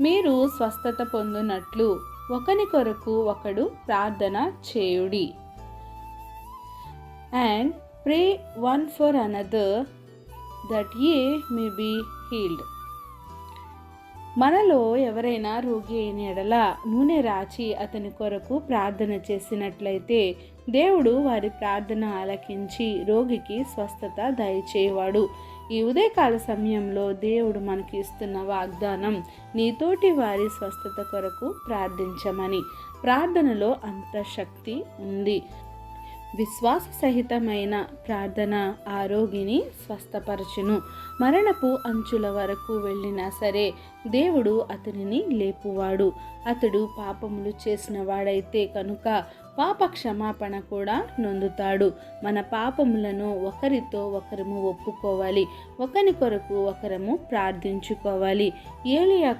మీరు స్వస్థత పొందినట్లు ఒకని కొరకు ఒకడు ప్రార్థన చేయుడి. And pray one for another that ye may be healed. మనలో ఎవరైనా రోగి అయిన ఎడల నూనె రాచి అతని కొరకు ప్రార్థన చేసినట్లయితే దేవుడు వారి ప్రార్థన ఆలకించి రోగికి స్వస్థత దయచేవాడు. ఈ ఉదయకాల సమయంలో దేవుడు మనకి ఇస్తున్న వాగ్దానం, నీతోటి వారి స్వస్థత కొరకు ప్రార్థించమని. ప్రార్థనలో అంత శక్తి ఉంది. విశ్వాస సహితమైన ప్రార్థన ఆ రోగిని స్వస్థపరచును. మరణపు అంచుల వరకు వెళ్ళినా సరే దేవుడు అతనిని లేపువాడు. అతడు పాపములు చేసిన వాడైతే కనుక పాప క్షమాపణ కూడా నొందుతాడు. మన పాపములను ఒకరితో ఒకరము ఒప్పుకోవాలి, ఒకరి కొరకు ఒకరము ప్రార్థించుకోవాలి. ఏలియా